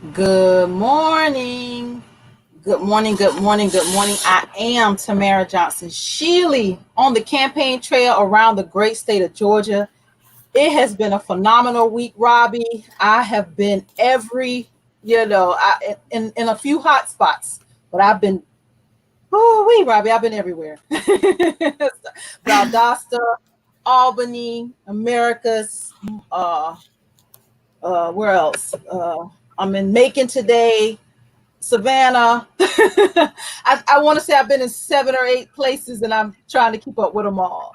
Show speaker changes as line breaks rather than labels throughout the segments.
Good morning. Good morning. Good morning. Good morning. I am Tamara Johnson-Shealey on the campaign trail around the great state of Georgia. It has been a phenomenal week, Robbie. I have been in a few hot spots, but I've been, Robbie, I've been everywhere. Valdosta, Albany, Americas, where else? I'm in Macon today, Savannah. I want to say I've been in 7 or 8 places and I'm trying to keep up with them all.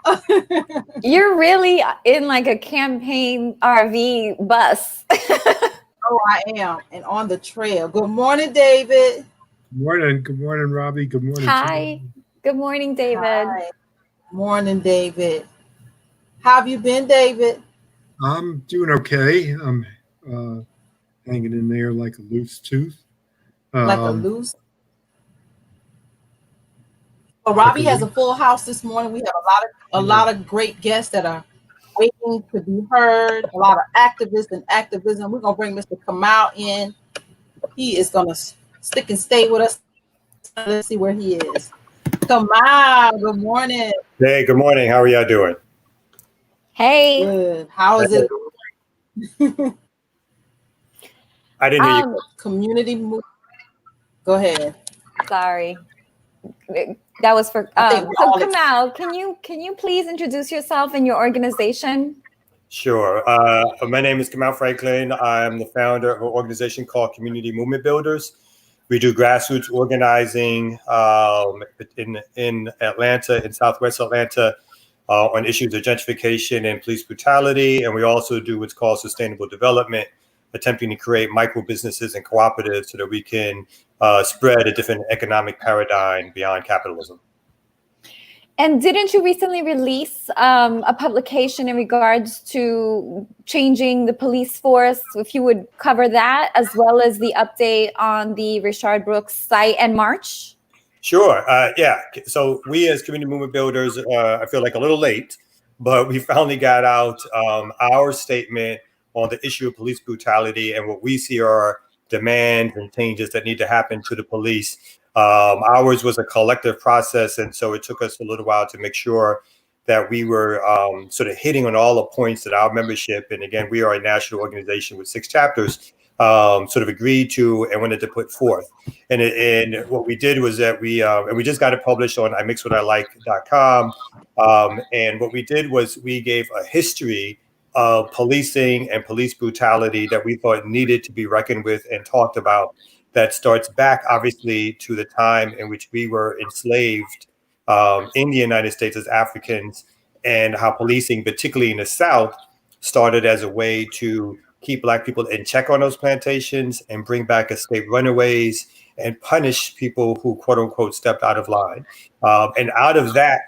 You're really in like a campaign RV bus.
Oh, I am. And on the trail. Good morning, David.
Good morning, Robbie. Good morning.
Hi. Good morning, David.
Hi. Morning, David. How have you been, David?
I'm doing okay. I'm hanging in there like a loose tooth.
Like a loose. Well, Robbie has a full house this morning. We have a lot of great guests that are waiting to be heard. A lot of activists and activism. We're gonna bring Mr. Kamau in. He is gonna stick and stay with us. Let's see where he is. Kamau, good morning.
Hey, good morning. How are y'all doing?
Hey.
Good. How is it?
I didn't hear you.
Community movement. Go ahead.
Sorry. That was for so Kamau, can you please introduce yourself and your organization?
Sure. My name is Kamau Franklin. I'm the founder of an organization called Community Movement Builders. We do grassroots organizing in Atlanta, in Southwest Atlanta, on issues of gentrification and police brutality. And we also do what's called sustainable development, attempting to create micro businesses and cooperatives so that we can spread a different economic paradigm beyond capitalism.
And didn't you recently release a publication in regards to changing the police force? If you would cover that, as well as the update on the Richard Brooks site and march?
Sure. Yeah. So we as community movement builders, I feel like a little late, but we finally got out our statement on the issue of police brutality and what we see are demands and changes that need to happen to the police. Ours was a collective process, and so it took us a little while to make sure that we were sort of hitting on all the points that our membership, and again, we are a national organization with 6 chapters, sort of agreed to and wanted to put forth. And what we did was that we just got it published on imixwhatilike.com. And what we did was we gave a history of policing and police brutality that we thought needed to be reckoned with and talked about, that starts back obviously to the time in which we were enslaved in the United States as Africans, and how policing, particularly in the South, started as a way to keep Black people in check on those plantations and bring back escaped runaways and punish people who, quote unquote, stepped out of line. And out of that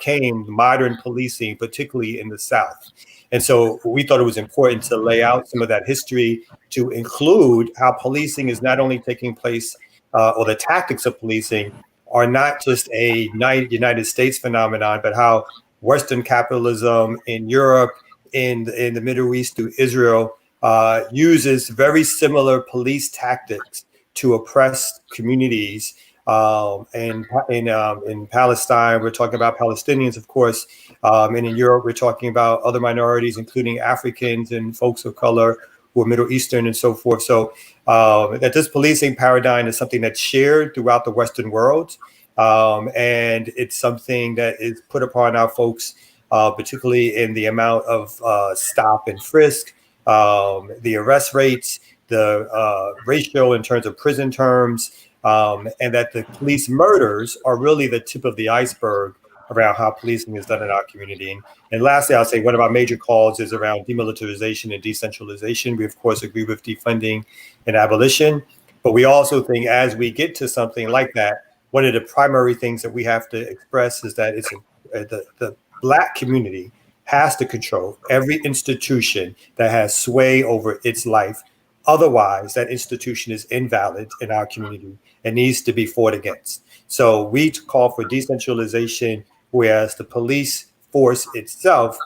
came modern policing, particularly in the South. And so we thought it was important to lay out some of that history to include how policing is not only taking place, or the tactics of policing are not just a United States phenomenon, but how Western capitalism in Europe, in the Middle East, through Israel, uses very similar police tactics to oppress communities. In Palestine, we're talking about Palestinians, of course, and in Europe, we're talking about other minorities, including Africans and folks of color who are Middle Eastern and so forth. So that this policing paradigm is something that's shared throughout the Western world, and it's something that is put upon our folks, particularly in the amount of stop and frisk, the arrest rates, the ratio in terms of prison terms, and that the police murders are really the tip of the iceberg around how policing is done in our community. And lastly, I'll say one of our major calls is around demilitarization and decentralization. We, of course, agree with defunding and abolition, but we also think as we get to something like that, one of the primary things that we have to express is that it's the Black community has to control every institution that has sway over its life. Otherwise, that institution is invalid in our community and needs to be fought against. So we call for decentralization, whereas the police force itself,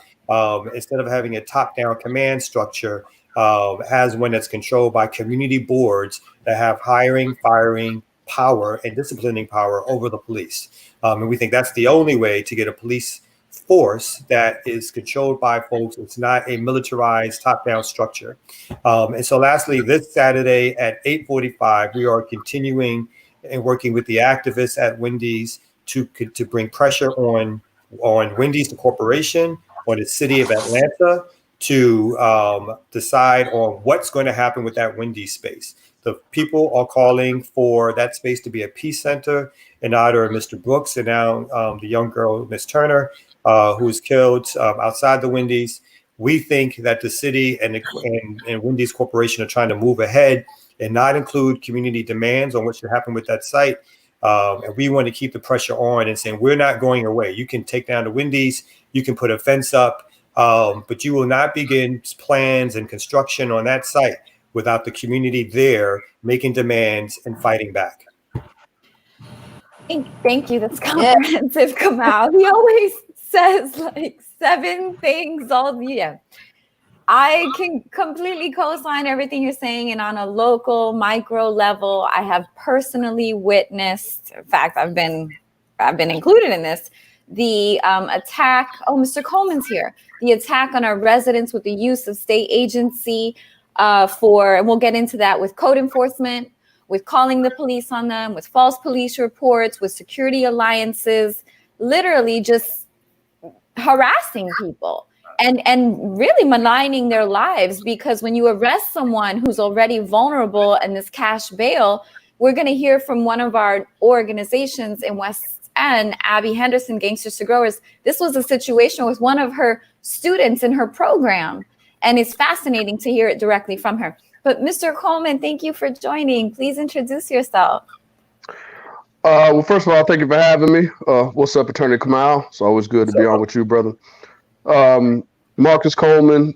instead of having a top-down command structure, has one that's controlled by community boards that have hiring, firing power and disciplining power over the police. And we think that's the only way to get a police force that is controlled by folks. It's not a militarized top-down structure. And so lastly, this Saturday at 8:45, we are continuing and working with the activists at Wendy's to bring pressure on Wendy's, the corporation, on the city of Atlanta, to decide on what's going to happen with that Wendy's space. The people are calling for that space to be a peace center in honor of Mr. Brooks and now the young girl, Miss Turner, who was killed outside the Wendy's. We think that the city and Wendy's Corporation are trying to move ahead and not include community demands on what should happen with that site. And we want to keep the pressure on and saying, we're not going away. You can take down the Wendy's, you can put a fence up, but you will not begin plans and construction on that site without the community there making demands and fighting back.
Thank you. That's comprehensive, Kamau. He always says like 7 things all the year. I can completely co-sign everything you're saying, and on a local micro level, I have personally witnessed. In fact, I've been included in this. The attack. Oh, Mr. Coleman's here. The attack on our residents with the use of state agency and we'll get into that with code enforcement, with calling the police on them, with false police reports, with security alliances, literally just harassing people. And really maligning their lives, because when you arrest someone who's already vulnerable and this cash bail, we're going to hear from one of our organizations in West End, Abby Henderson, Gangster Growers. This was a situation with one of her students in her program, and it's fascinating to hear it directly from her. But Mr. Coleman, thank you for joining. Please introduce yourself.
Well, first of all, thank you for having me. What's up, Attorney Kamau? It's always good to be on with you, brother. Marcus Coleman,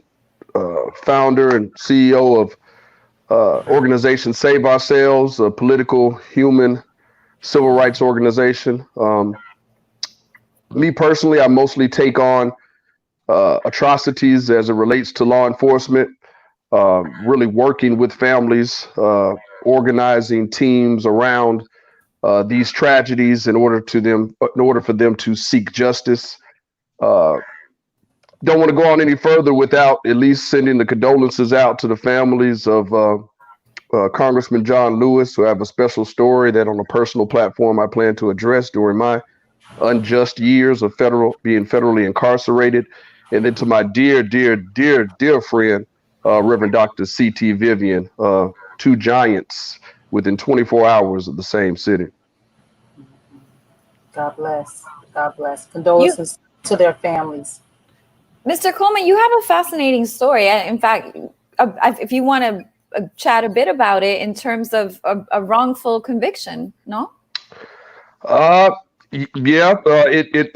founder and CEO of organization Save Ourselves, a political, human, civil rights organization. Me personally, I mostly take on atrocities as it relates to law enforcement, really working with families, organizing teams around these tragedies in order for them to seek justice. Don't want to go on any further without at least sending the condolences out to the families of Congressman John Lewis, who have a special story that on a personal platform I plan to address during my unjust years of being federally incarcerated. And then to my dear friend, Reverend Dr. C.T. Vivian, 2 giants within 24 hours of the same city.
God bless. God bless. Condolences to their families.
Mr. Coleman, you have a fascinating story. In fact, if you want to chat a bit about it in terms of a wrongful conviction, no?
It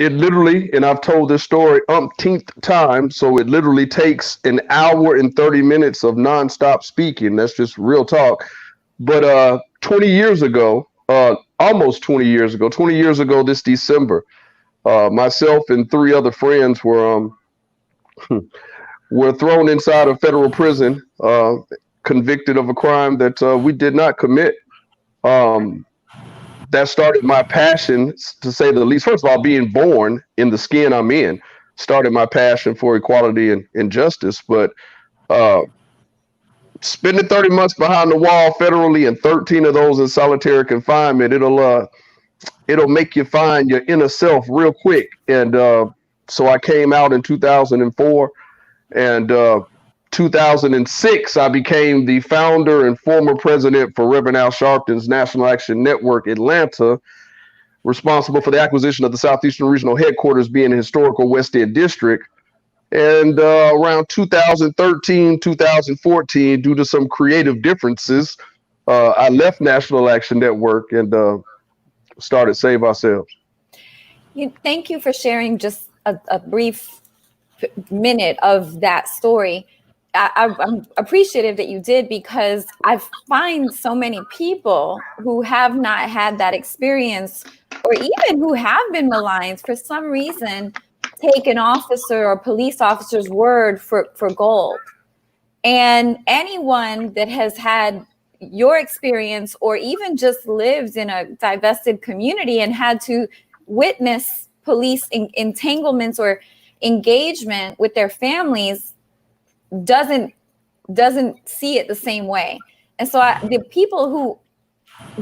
literally, and I've told this story umpteenth times, so it literally takes an hour and 30 minutes of nonstop speaking. That's just real talk. But 20 years ago, almost 20 years ago this December, myself and 3 other friends were thrown inside a federal prison, convicted of a crime that we did not commit. That started my passion, to say the least. First of all, being born in the skin I'm in started my passion for equality and justice. But spending 30 months behind the wall federally and 13 of those in solitary confinement, it'll make you find your inner self real quick. And so I came out in 2004, and 2006, I became the founder and former president for Reverend Al Sharpton's National Action Network Atlanta, responsible for the acquisition of the Southeastern Regional Headquarters being the historical West End District. And around 2013, 2014, due to some creative differences, I left National Action Network and started Save Ourselves.
Thank you for sharing just a brief minute of that story. I'm appreciative that you did, because I find so many people who have not had that experience, or even who have been maligned for some reason, take an officer or police officer's word for gold. And anyone that has had your experience or even just lived in a divested community and had to witness police entanglements or engagement with their families doesn't see it the same way. And so the people who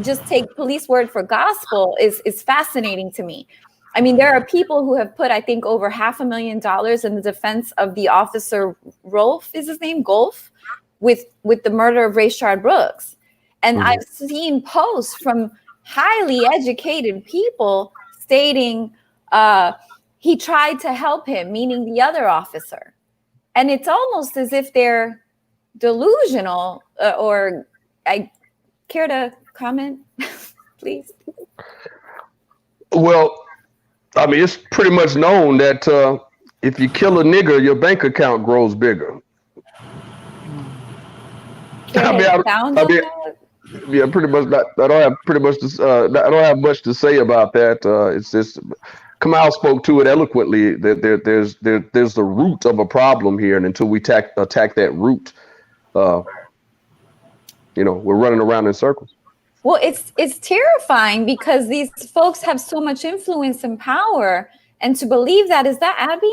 just take police word for gospel is fascinating to me. I mean, there are people who have put, I think, over $500,000 in the defense of the officer Rolf, is his name, Golf, with the murder of Rayshard Brooks. And I've seen posts from highly educated people stating he tried to help him, meaning the other officer. And it's almost as if they're delusional, or I care to comment, please?
Well, I mean, it's pretty much known that if you kill a nigger, your bank account grows bigger. Yeah, pretty much. I don't have pretty much. I don't have much to say about that. It's just Kamau spoke to it eloquently. That there's the root of a problem here, and until we attack that root, we're running around in circles.
Well, it's terrifying because these folks have so much influence and power, and to believe that, is that Abby?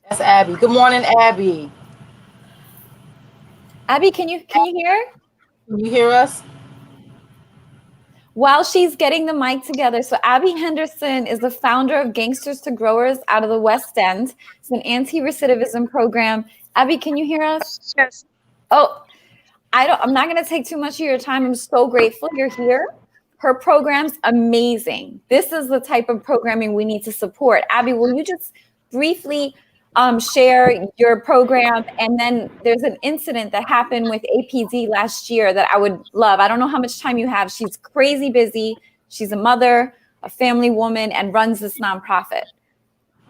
That's Abby. Good morning, Abby.
Abby, can you hear?
Can you hear us?
While she's getting the mic together, so Abby Henderson is the founder of Gangsters Growers out of the West End. It's an anti-recidivism program. Abby, can you hear us?
Yes.
Oh, I'm not going to take too much of your time. I'm so grateful you're here. Her program's amazing. This is the type of programming we need to support. Abby, will you just briefly share your program? And then there's an incident that happened with APD last year that I would love. I don't know how much time you have. She's crazy busy. She's a mother, a family woman, and runs this nonprofit.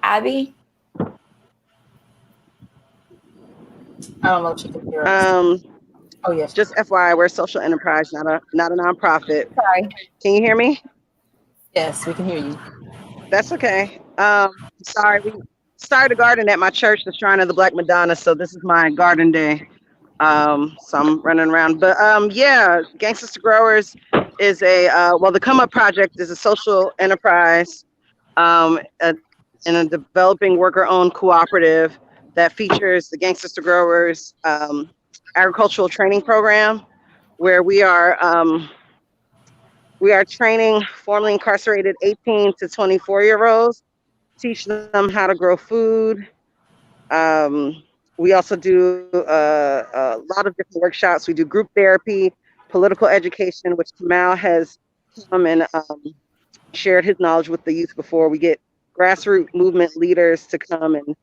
Abby?
I don't know if she can hear us. Oh, yes.
Just FYI, we're a social enterprise, not a nonprofit.
Sorry.
Can you hear me?
Yes, we can hear you.
That's okay. Sorry, we started a garden at my church, the Shrine of the Black Madonna. So this is my garden day. So I'm running around. But yeah, Gangster Growers is the Come Up Project is a social enterprise in a developing worker-owned cooperative that features the Gangster Growers agricultural training program, where we are training formerly incarcerated 18 to 24-year-olds, teach them how to grow food. We also do a lot of different workshops. We do group therapy, political education, which Kamau has come and shared his knowledge with the youth before. We get grassroots movement leaders to come and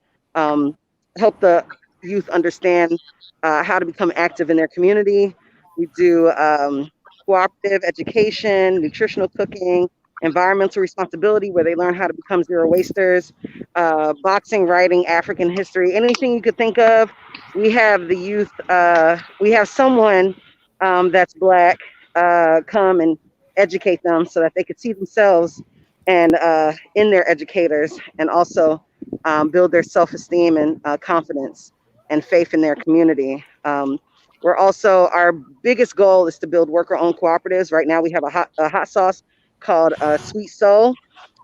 help the youth understand how to become active in their community. We do cooperative education, nutritional cooking, environmental responsibility, where they learn how to become zero wasters, boxing, writing, African history, anything you could think of. We have the youth, we have someone that's Black come and educate them so that they could see themselves and in their educators, and also build their self-esteem and confidence and faith in their community. We're also, our biggest goal is to build worker-owned cooperatives. Right now we have a hot sauce called Sweet Soul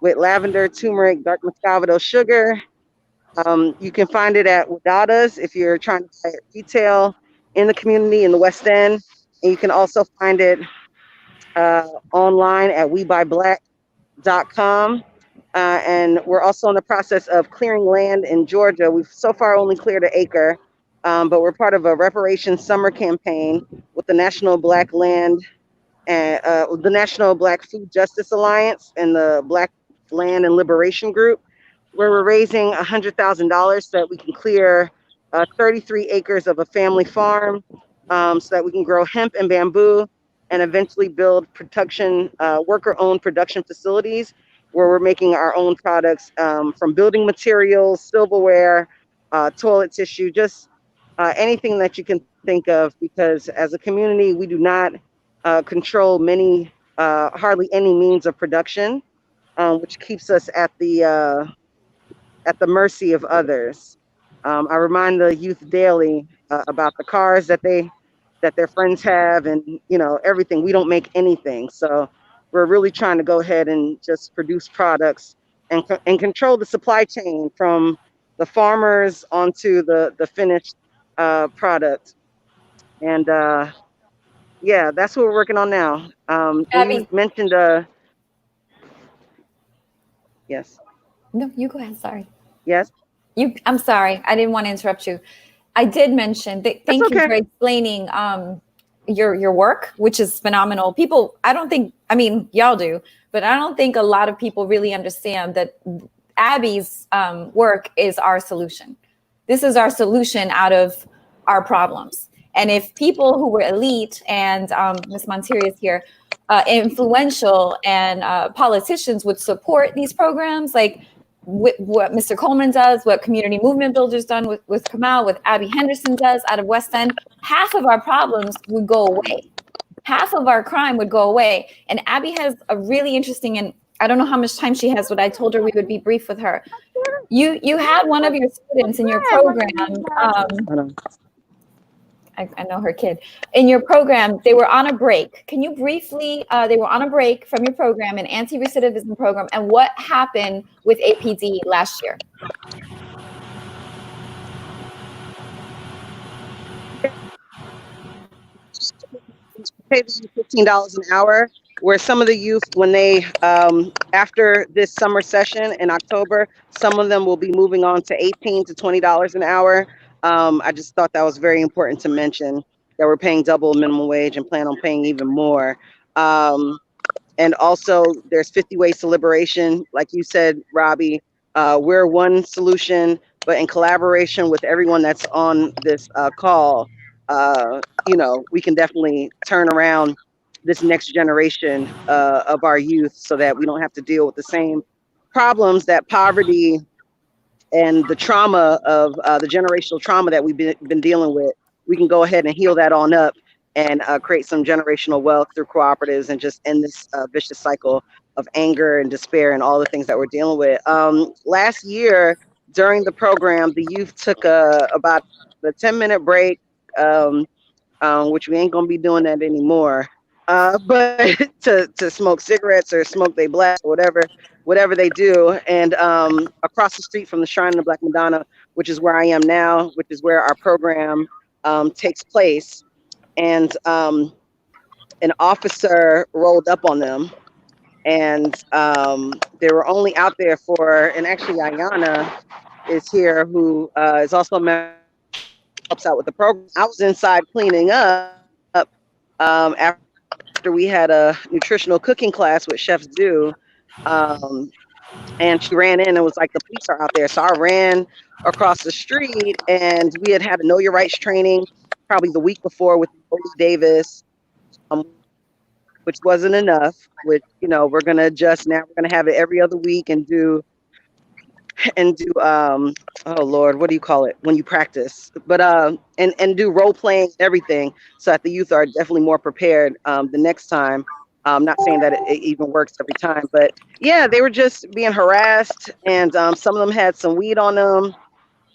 with lavender, turmeric, dark muscovado sugar. You can find it at Wadada's if you're trying to buy it retail in the community in the West End. And you can also find it online at WeBuyBlack.com. And we're also in the process of clearing land in Georgia. We've so far only cleared an acre, but we're part of a reparations summer campaign with the National Black Land and the National Black Food Justice Alliance and the Black Land and Liberation Group, where we're raising $100,000 so that we can clear 33 acres of a family farm, so that we can grow hemp and bamboo and eventually build production, worker-owned production facilities where we're making our own products from building materials, silverware, toilet tissue, just anything that you can think of, because as a community, we do not control hardly any means of production, which keeps us at the mercy of others. I remind the youth daily about the cars that their friends have, and everything. We don't make anything, so we're really trying to go ahead and just produce products and control the supply chain from the farmers onto the finished product. And yeah, that's what we're working on now. And you
Abby,
mentioned yes,
no, you go ahead. Sorry.
yes,
I'm sorry. I didn't want to interrupt you. I did mention that.
that's
Thank you
okay.
for explaining your work, which is phenomenal. People, I don't think, I mean, y'all do, but I don't think a lot of people really understand that Abby's work is our solution. This is our solution out of our problems. And if people who were elite and Ms. Monteria is here, influential and politicians would support these programs, like what Mr. Coleman does, what Community Movement Builders done with Kamau, what Abby Henderson does out of West End, half of our problems would go away. Half of our crime would go away. And Abby has a really interesting, and I don't know how much time she has, but I told her we would be brief with her. You had one of your students in your program. I know her kid. In your program, they were on a break. Can you briefly, they were on a break from your program, an anti-recidivism program, and what happened with APD last year?
Paid $15 an hour, where some of the youth, when they, after this summer session in October, some of them will be moving on to $18 to $20 an hour. I just thought that was very important to mention, that we're paying double minimum wage and plan on paying even more. And also there's 50 ways to liberation. Like you said, Robbie, we're one solution, but in collaboration with everyone that's on this call, we can definitely turn around this next generation of our youth, so that we don't have to deal with the same problems that poverty and the trauma of the generational trauma that we've been dealing with. We can go ahead and heal that on up and create some generational wealth through cooperatives, and just end this vicious cycle of anger and despair and all the things that we're dealing with. Last year during the program, the youth took about a 10-minute break, which we ain't gonna be doing that anymore. But to smoke cigarettes or smoke they black or whatever they do. And across the street from the Shrine of the Black Madonna, which is where I am now, which is where our program takes place, and an officer rolled up on them, and they were only out there for, and actually Ayana is here, who is also a member, helps out with the program. I was inside cleaning up after we had a nutritional cooking class with chefs do, and she ran in and was like, the police are out there. So I ran across the street, and we had a Know Your Rights training probably the week before with Oli Davis, which wasn't enough, which, we're going to adjust now. We're going to have it every other week and do oh Lord, what do you call it when you practice? But and do role playing and everything, so that the youth are definitely more prepared the next time. I'm not saying that it even works every time, but yeah, they were just being harassed, and some of them had some weed on them.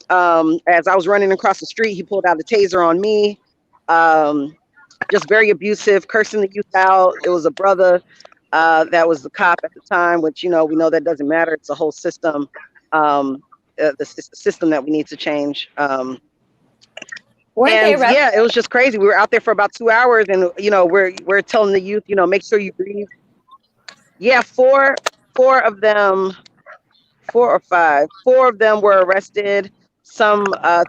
As I was running across the street, he pulled out a taser on me. Just very abusive, cursing the youth out. It was a brother that was the cop at the time, which, we know that doesn't matter. It's a whole system. The system that we need to change.
Weren't they arrested?
Yeah, it was just crazy. We were out there for about 2 hours, and we're telling the youth, make sure you breathe. Yeah, four of them, 4 or 5, 4 of them were arrested. Some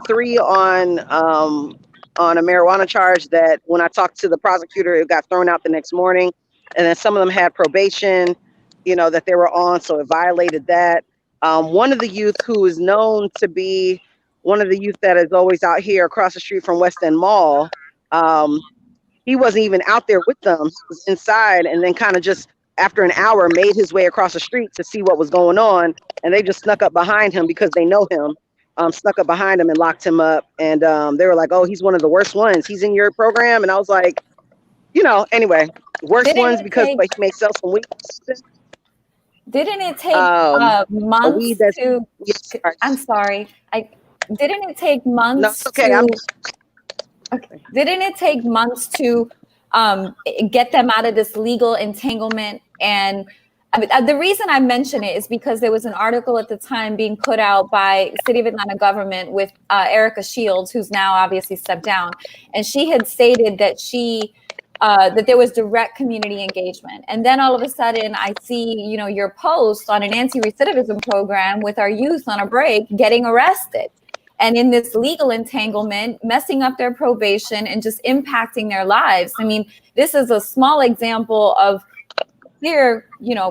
3 on a marijuana charge that, when I talked to the prosecutor, it got thrown out the next morning. And then some of them had probation, that they were on, so it violated that. One of the youth, who is known to be one of the youth that is always out here across the street from West End Mall, he wasn't even out there with them. He was inside, and then kind of just after an hour made his way across the street to see what was going on. And they just snuck up behind him because they know him, snuck up behind him and locked him up. And they were like, oh, he's one of the worst ones. He's in your program. And I was like, anyway, worst ones because he may sell some weed.
Didn't it take months to?
Yes,
I'm sorry. didn't it take months
okay.
Didn't it take months to get them out of this legal entanglement? And I mean, the reason I mention it is because there was an article at the time being put out by City of Atlanta government with Erica Shields, who's now obviously stepped down, and she had stated that that there was direct community engagement. And then all of a sudden I see, your post on an anti-recidivism program with our youth on a break getting arrested. And in this legal entanglement, messing up their probation and just impacting their lives. I mean, this is a small example of clear,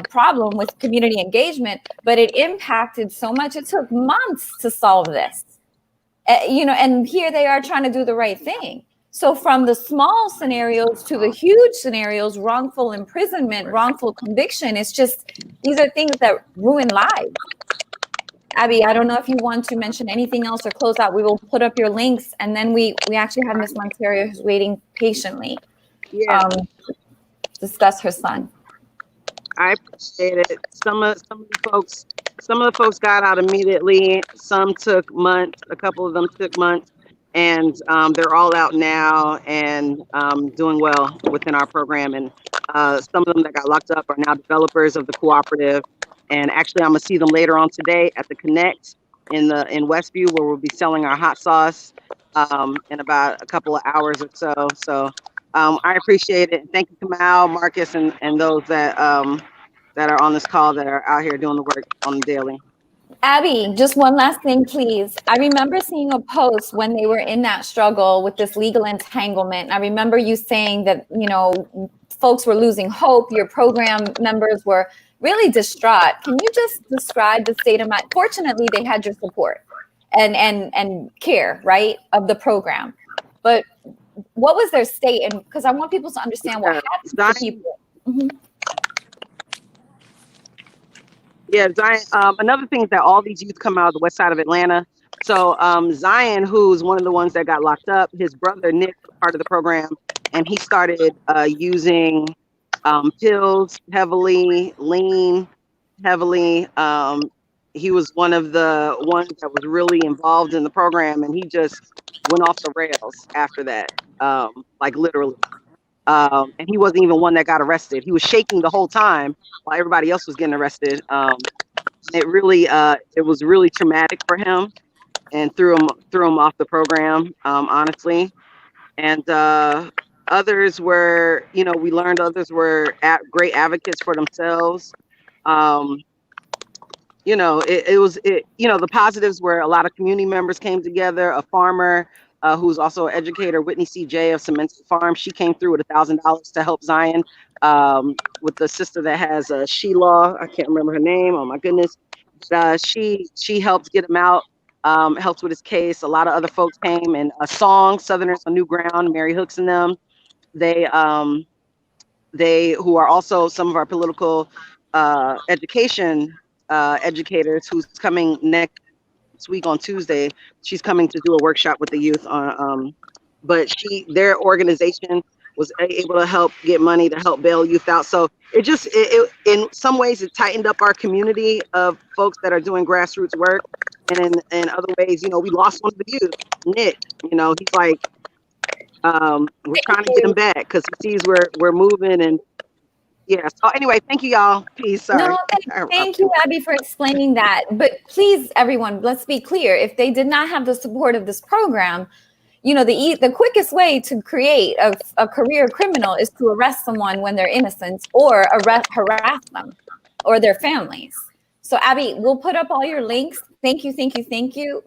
problem with community engagement, but it impacted so much. It took months to solve this, and here they are trying to do the right thing. So from the small scenarios to the huge scenarios, wrongful imprisonment, wrongful conviction, these are things that ruin lives. Abby, I don't know if you want to mention anything else or close out. We will put up your links, and then we actually have Miss Monteria who's waiting patiently.
Yeah.
Discuss her son.
I appreciate it. Some of the folks got out immediately. Some took months. A couple of them took months, and they're all out now and doing well within our program. And some of them that got locked up are now developers of the cooperative. And actually, I'm gonna see them later on today at the Connect in Westview, where we'll be selling our hot sauce in about a couple of hours or so. So I appreciate it. Thank you, Kamau, Marcus, and those that are on this call that are out here doing the work on the daily.
Abby, just one last thing, please. I remember seeing a post when they were in that struggle with this legal entanglement. I remember you saying that, folks were losing hope. Your program members were really distraught. Can you just describe the state of mind? Fortunately, they had your support and care, right, of the program. But what was their state? And because I want people to understand what happened to people. Mm-hmm.
Yeah, Zion. Another thing is that all these youth come out of the west side of Atlanta. So Zion, who's one of the ones that got locked up, his brother Nick was part of the program, and he started using pills heavily, lean heavily. He was one of the ones that was really involved in the program, and he just went off the rails after that, like literally. And he wasn't even one that got arrested. He was shaking the whole time while everybody else was getting arrested. It was really traumatic for him, and threw him off the program, honestly. And others were, we learned others were great advocates for themselves. The positives were a lot of community members came together. A farmer who's also an educator, Whitney C.J. of Cement Farm, she came through with $1,000 to help Zion with the sister that has a Sheila. I can't remember her name. Oh my goodness. She helped get him out, helped with his case. A lot of other folks came, and a song, Southerners on New Ground, Mary Hooks and them. They who are also some of our political education educators, who's coming next week on Tuesday. She's coming to do a workshop with the youth on but their organization was able to help get money to help bail youth out. So it in some ways it tightened up our community of folks that are doing grassroots work, and in other ways, we lost one of the youth, Nick. He's like, we're trying to get him back because he sees we're moving. And yeah. So anyway, thank you, y'all. Peace. Sorry.
No, thank you, Abby, for explaining that. But please, everyone, let's be clear. If they did not have the support of this program, the quickest way to create a career criminal is to arrest someone when they're innocent, or harass them or their families. So Abby, we'll put up all your links. Thank you, thank you, thank you.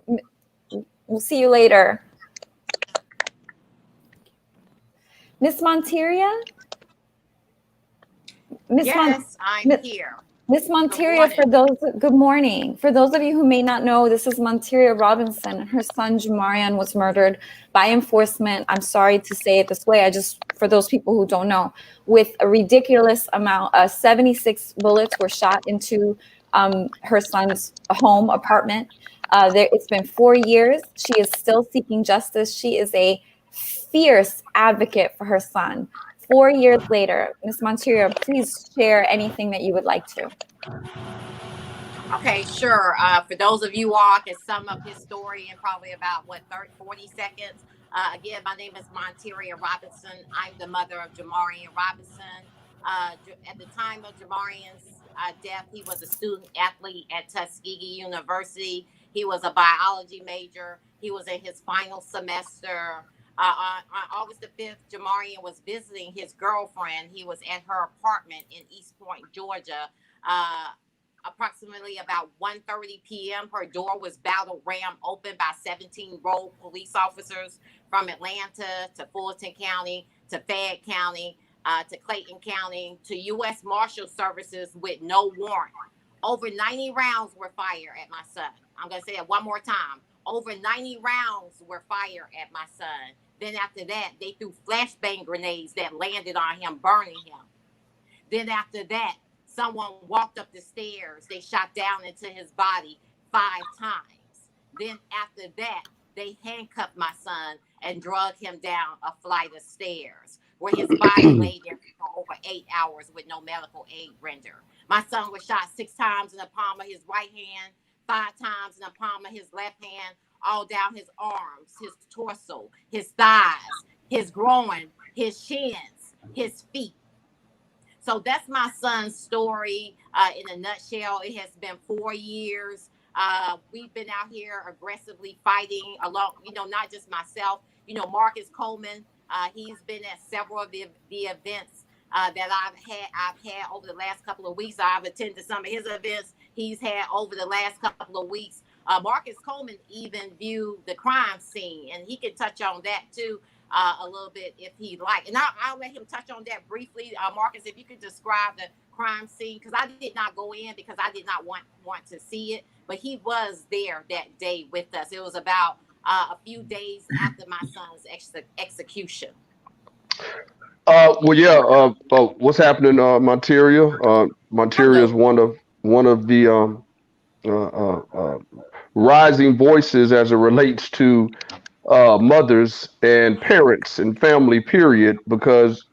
We'll see you later. Miss Monteria?
I'm here.
Miss Monteria, good morning. For those of you who may not know, this is Monterey Robinson, and her son Jamarian was murdered by enforcement. I'm sorry to say it this way. For those people who don't know, with a ridiculous amount, 76 bullets were shot into her son's home apartment. It's been 4 years. She is still seeking justice. She is a fierce advocate for her son. 4 years later, Ms. Monteria, please share anything that you would like to.
Okay, sure. For those of you all, I can sum up his story in probably about 40 seconds. Again, my name is Monteria Robinson. I'm the mother of Jamarian Robinson. At the time of Jamarian's death, he was a student athlete at Tuskegee University. He was a biology major. He was in his final semester. On August the 5th, Jamarian was visiting his girlfriend. He was at her apartment in East Point, Georgia. Approximately about 1:30 p.m., her door was battle rammed open by 17 rogue police officers from Atlanta to Fulton County to Fayette County to Clayton County to U.S. Marshal Services with no warrant. Over 90 rounds were fired at my son. I'm going to say it one more time. Over 90 rounds were fired at my son. Then after that, they threw flashbang grenades that landed on him, burning him. Then after that, someone walked up the stairs. They shot down into his body 5 times. Then after that, they handcuffed my son and dragged him down a flight of stairs where his body lay there for over 8 hours with no medical aid rendered. My son was shot 6 times in the palm of his right hand, 5 times in the palm of his left hand, all down his arms, his torso, his thighs, his groin, his shins, his feet. So that's my son's story in a nutshell. It has been 4 years. We've been out here aggressively fighting along, not just myself, Marcus Coleman. He's been at several of the events that I've had over the last couple of weeks. I've attended some of his events he's had over the last couple of weeks. Marcus Coleman even viewed the crime scene, and he can touch on that too. A little bit if he'd like. And I'll let him touch on that briefly. Marcus, if you could describe the crime scene, because I did not go in because I did not want to see it, but he was there that day with us. It was about a few days after my son's execution.
What's happening, Monteria? Monteria is one of the rising voices as it relates to mothers and parents and family, period, because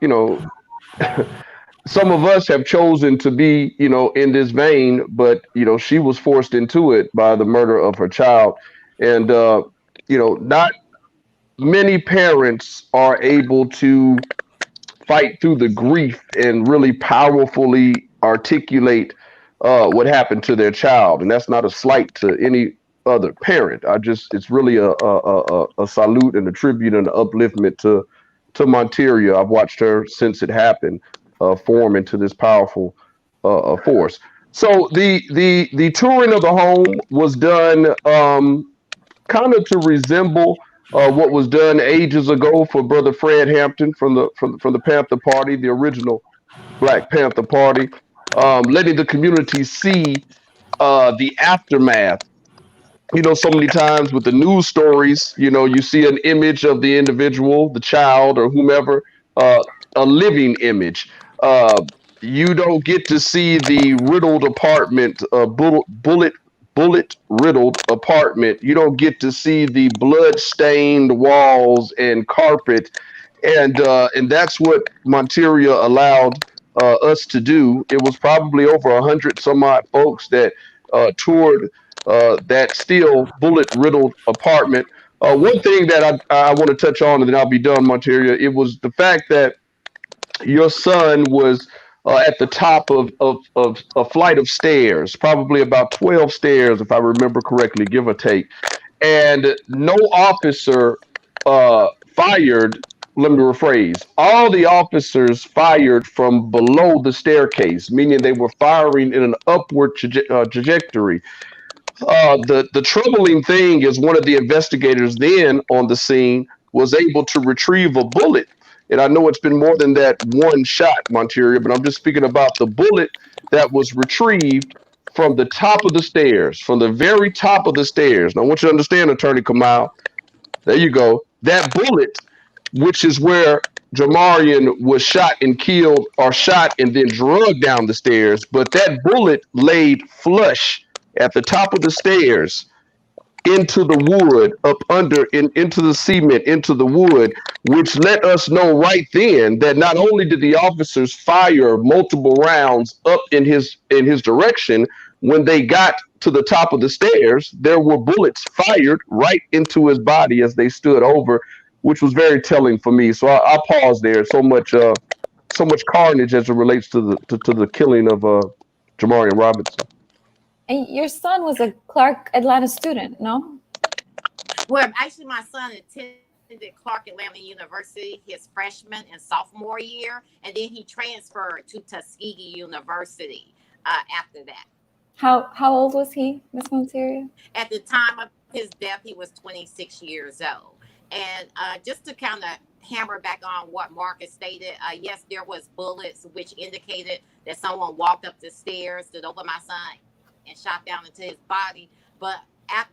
some of us have chosen to be in this vein, but she was forced into it by the murder of her child. And not many parents are able to fight through the grief and really powerfully articulate what happened to their child. And that's not a slight to any other parent. It's really a salute and a tribute and an upliftment to Monteria. I've watched her since it happened form into this powerful force. So the touring of the home was done kind of to resemble what was done ages ago for Brother Fred Hampton from the Panther Party, the original Black Panther Party, letting the community see the aftermath. So many times with the news stories, you see an image of the individual, the child, or whomever, a living image. You don't get to see the riddled apartment, bullet riddled apartment. You don't get to see the blood stained walls and carpet, and that's what Monteria allowed us to do. It was probably over 100 some odd folks that toured that still bullet riddled apartment. One thing that I want to touch on, and then I'll be done, Monteria, it was the fact that your son was at the top of a flight of stairs, probably about 12 stairs, if I remember correctly, give or take. And no officer fired. Let me rephrase. All the officers fired from below the staircase, meaning they were firing in an upward trajectory. The troubling thing is one of the investigators then on the scene was able to retrieve a bullet. And I know it's been more than that one shot, Monteria, but I'm just speaking about the bullet that was retrieved from the top of the stairs, from the very top of the stairs. Now, I want you to understand, Attorney Kamau, there you go. That bullet, which is where Jamarian was shot and killed, or shot and then drugged down the stairs, but that bullet laid flush at the top of the stairs into the wood, up under, into the cement, into the wood, which let us know right then that not only did the officers fire multiple rounds up in his direction, When they got to the top of the stairs, there were bullets fired right into his body as they stood over, which was very telling for me. So I pause there. So much carnage as it relates to the killing of Jamarian Robinson.
And your son was a Clark Atlanta student, no?
Well, actually, my son attended Clark Atlanta University his freshman and sophomore year, and then he transferred to Tuskegee University after that.
How old was he, Miss Monteria?
At the time of his death, he was 26 years old. And just to kind of hammer back on what Marcus stated, yes, there was bullets, which indicated that someone walked up the stairs, stood over my son, and shot down into his body. But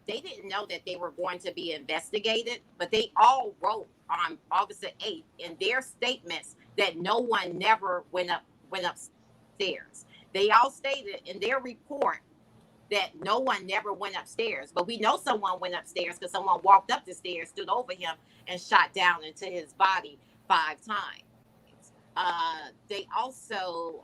they didn't know that they were going to be investigated, but they all wrote on August the 8th in their statements that no one never went upstairs. They all stated in their report that no one never went upstairs, but we know someone went upstairs because someone walked up the stairs, stood over him, and shot down into his body 5 times. They also,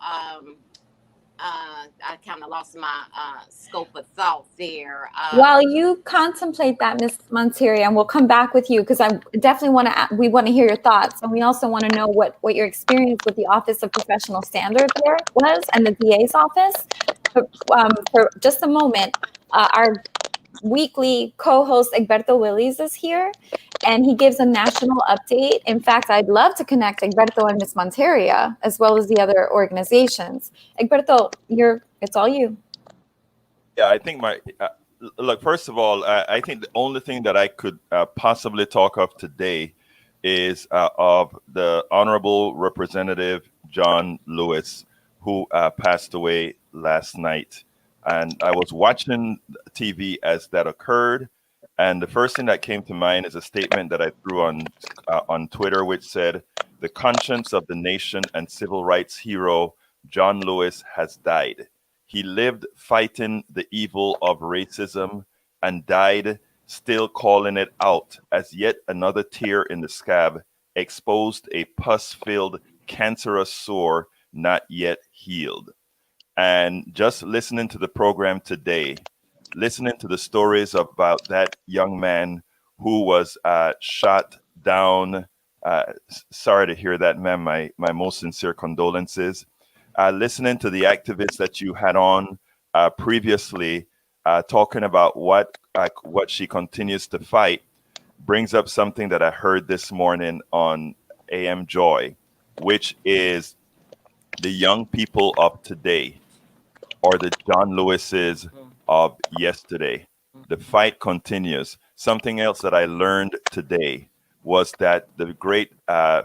I kind of lost my scope of thought there.
While you contemplate that, Miss Monteria, and we'll come back with you because I definitely we want to hear your thoughts, and we also want to know what your experience with the Office of Professional Standards there was and the DA's office. For just a moment, our weekly co-host Egebrto Willies is here, and he gives a national update. In fact, I'd love to connect Egebrto and Miss Monteria as well as the other organizations. Egebrto, it's all you.
Yeah, I think look. First of all, I think the only thing that I could possibly talk of today is of the Honorable Representative John Lewis, who passed away last night. And I was watching TV as that occurred. And the first thing that came to mind is a statement that I threw on Twitter, which said, "The conscience of the nation and civil rights hero, John Lewis, has died. He lived fighting the evil of racism and died still calling it out as yet another tear in the scab exposed a pus-filled cancerous sore not yet healed." And just listening to the program today, listening to the stories about that young man who was shot down. Sorry to hear that, ma'am. My most sincere condolences. Listening to the activists that you had on previously, talking about what she continues to fight, brings up something that I heard this morning on AM Joy, which is the young people of today or the John Lewises of yesterday. The fight continues. Something else that I learned today was that the great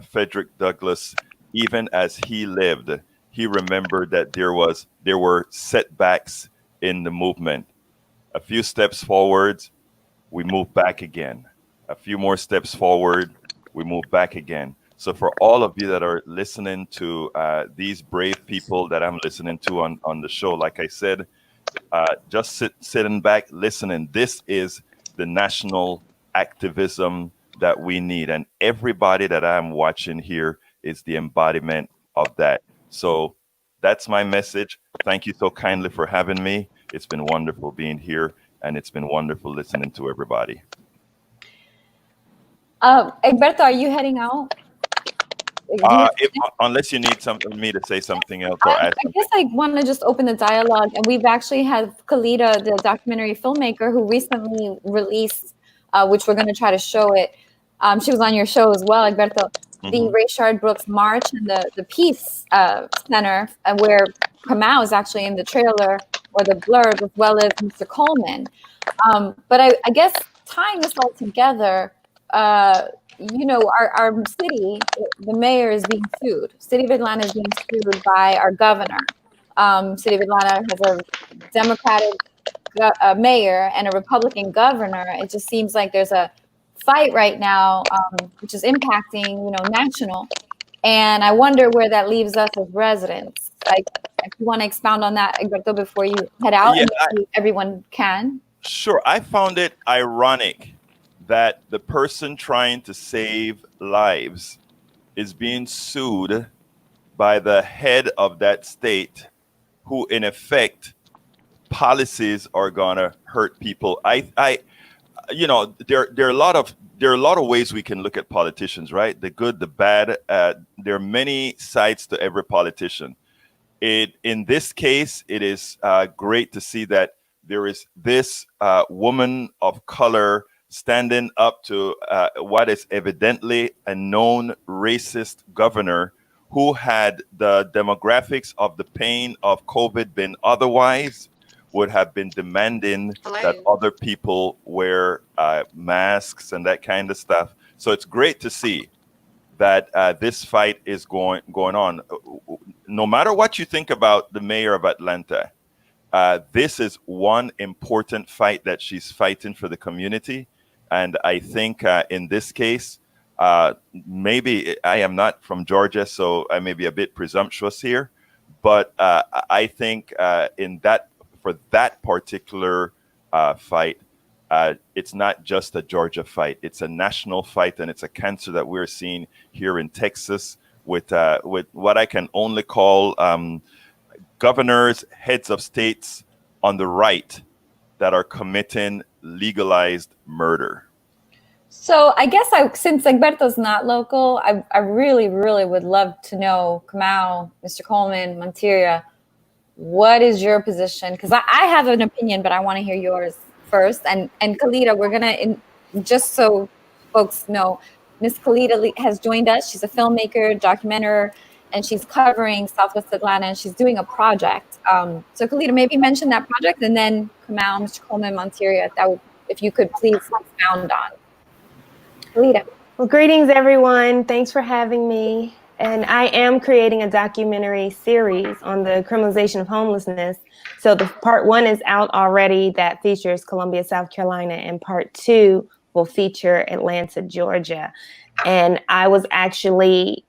Frederick Douglass, even as he lived, he remembered that there were setbacks in the movement. A few steps forward, we move back again. A few more steps forward, we move back again. So for all of you that are listening to these brave people that I'm listening to on the show, like I said, just sitting back, listening. This is the national activism that we need. And everybody that I'm watching here is the embodiment of that. So that's my message. Thank you so kindly for having me. It's been wonderful being here, and it's been wonderful listening to everybody.
Egebrto, are you heading out?
Unless you need me to say something else.
I guess I want to just open the dialogue, and we've actually had Caleta, the documentary filmmaker, who recently released, which we're going to try to show it. She was on your show as well, Egebrto. The Rayshard Brooks March and the Peace Center, where Kamau is actually in the trailer or the blurb, as well as Mr. Coleman. But I guess tying this all together, you know, our city, the mayor is being sued. City of Atlanta is being sued by our governor. City of Atlanta has a Democratic mayor and a Republican governor. It just seems like there's a fight right now, which is impacting, you know, national. And I wonder where that leaves us as residents. Like, if you want to expound on that, Egebrto, before you head out,
yeah,
and everyone can.
Sure. I found it ironic that the person trying to save lives is being sued by the head of that state, who in effect policies are gonna hurt people. You know, there are a lot of ways we can look at politicians, right? The good, the bad. There are many sides to every politician. In this case, it is great to see that there is this woman of color standing up to what is evidently a known racist governor who, had the demographics of the pain of COVID been otherwise, would have been demanding that other people wear masks and that kind of stuff. So it's great to see that this fight is going on. No matter what you think about the mayor of Atlanta, this is one important fight that she's fighting for the community. And I think in this case, maybe I am not from Georgia, so I may be a bit presumptuous here, but I think for that particular fight, it's not just a Georgia fight. It's a national fight, and it's a cancer that we're seeing here in Texas with what I can only call governors, heads of states on the right that are committing legalized murder.
So I guess since Egebrto's not local, I really, really would love to know, Kamau, Mr. Coleman, Monteria, what is your position? Because I have an opinion, but I want to hear yours first. And Caleta, we're going to, just so folks know, Miss Caleta has joined us. She's a filmmaker, documenter, and she's covering Southwest Atlanta, and she's doing a project. So Caleta, maybe mention that project, and then Kamau, Mr. Coleman, Monteria, if you could please expound on. Caleta.
Well, greetings, everyone. Thanks for having me. And I am creating a documentary series on the criminalization of homelessness. So the part 1 is out already that features Columbia, South Carolina, and part 2 will feature Atlanta, Georgia. And I was actually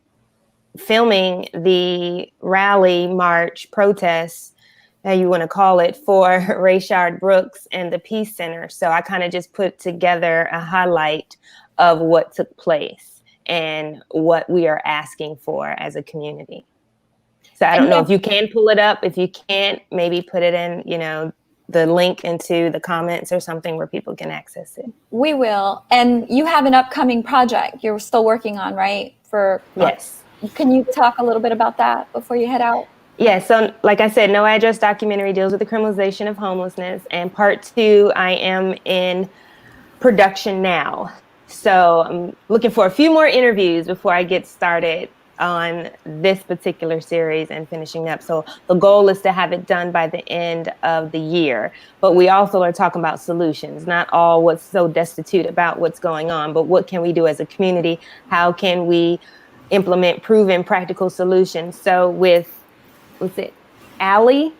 filming the rally, march, protest, how you want to call it, for Rayshard Brooks and the Peace Center. So I kind of just put together a highlight of what took place and what we are asking for as a community. So I don't know if you can pull it up. If you can't, maybe put it in, the link into the comments or something where people can access it.
We will. And you have an upcoming project you're still working on, right?
Yes.
Can you talk a little bit about that before you head out?
Yeah, so like I said, No Address documentary deals with the criminalization of homelessness. And part 2, I am in production now. So I'm looking for a few more interviews before I get started on this particular series and finishing up. So the goal is to have it done by the end of the year. But we also are talking about solutions, not all what's so destitute about what's going on, but what can we do as a community? How can we implement proven practical solutions? So with, was it Allie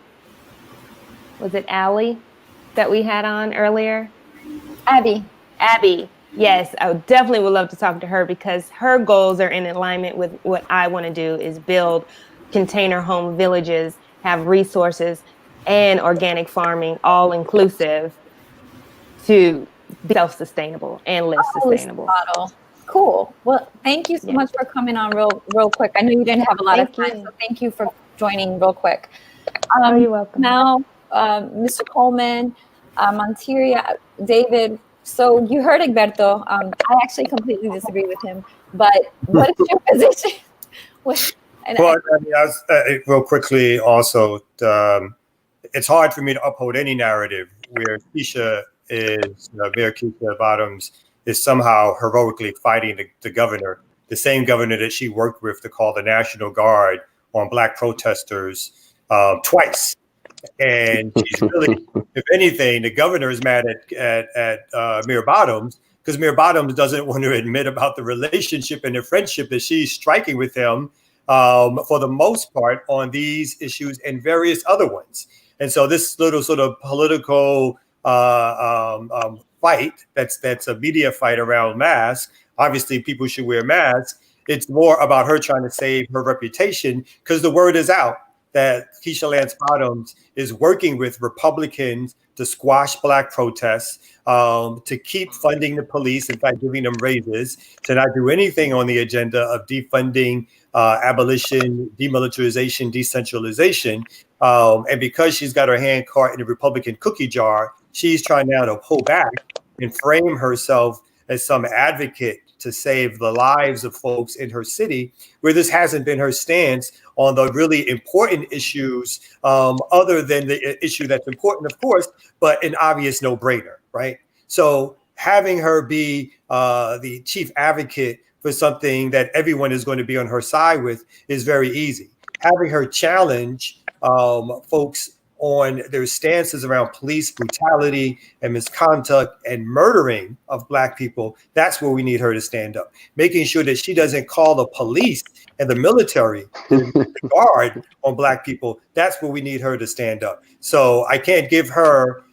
that we had on earlier?
Abby.
Yes, I definitely would love to talk to her because her goals are in alignment with what I want to do, is build container home villages, have resources and organic farming, all inclusive, to be self-sustainable and live sustainable.
Cool. Well, thank you so much for coming on real quick. I know you didn't have a lot of time, so thank you for joining real quick.
You're welcome.
Now, Mr. Coleman, Monteria, David, so you heard Egebrto. I actually completely disagree with him, but what is your position?
Real quickly also, it's hard for me to uphold any narrative where Mayor Keisha Bottoms is somehow heroically fighting the governor, the same governor that she worked with to call the National Guard on Black protesters twice. And she's really, if anything, the governor is mad at Mayor Bottoms because Mayor Bottoms doesn't want to admit about the relationship and the friendship that she's striking with him for the most part on these issues and various other ones. And so this little sort of political fight that's a media fight around masks. Obviously, people should wear masks. It's more about her trying to save her reputation because the word is out that Keisha Lance Bottoms is working with Republicans to squash Black protests, to keep funding the police, in fact, giving them raises, to not do anything on the agenda of defunding abolition, demilitarization, decentralization. And because she's got her hand caught in the Republican cookie jar, she's trying now to pull back and frame herself as some advocate to save the lives of folks in her city, where this hasn't been her stance on the really important issues, other than the issue that's important, of course, but an obvious no-brainer, right? So having her be the chief advocate for something that everyone is going to be on her side with is very easy. Having her challenge folks on their stances around police brutality and misconduct and murdering of Black people, that's where we need her to stand up. Making sure that she doesn't call the police and the military to guard on Black people, that's where we need her to stand up. So I can't give her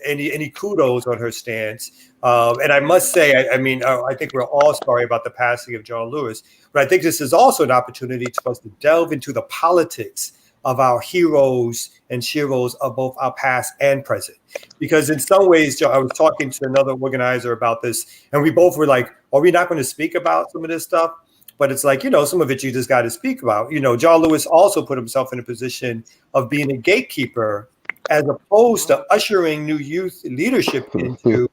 any kudos on her stance. And I must say, I think we're all sorry about the passing of John Lewis, but I think this is also an opportunity for us to delve into the politics of our heroes and sheroes of both our past and present. Because in some ways, I was talking to another organizer about this, and we both were like, are we not going to speak about some of this stuff? But it's like, some of it you just got to speak about. John Lewis also put himself in a position of being a gatekeeper as opposed to ushering new youth leadership into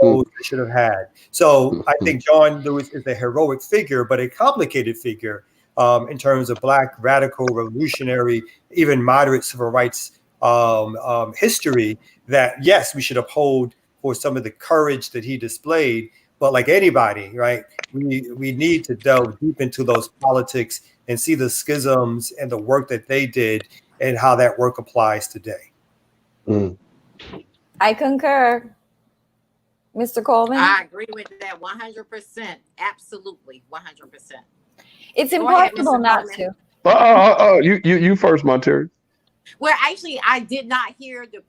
roles they should have had. So I think John Lewis is a heroic figure, but a complicated figure in terms of Black radical, revolutionary, even moderate civil rights history that, yes, we should uphold for some of the courage that he displayed. But like anybody, right, we need to delve deep into those politics and see the schisms and the work that they did and how that work applies today.
I concur. Mr. Coleman?
I agree with that 100%. Absolutely, 100%.
It's impossible not to.
You first, Monteria.
Well, actually, I did not hear the